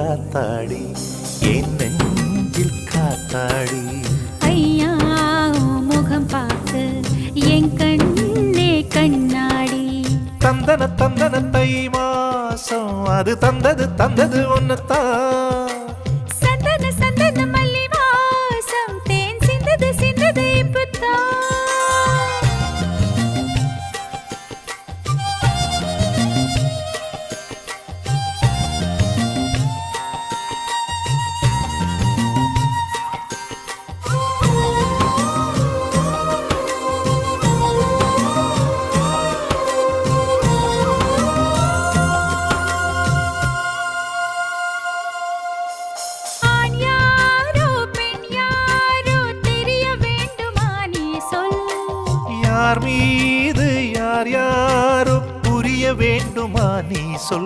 ஆத்தாடி என் நெஞ்சில் காத்தாடி. ஐயா முகம் பார்த்து என் கண்ணே கண்ணாடி. தந்தன தந்தன தை மாசம் அது தந்தது ஒன்னத்தான். சந்தன சந்தன மல்லி வாசம் தேன் சிந்தது இப்பத்தான். யார் மீது யார் யாரோ புரிய வேண்டுமா நீ சொல்.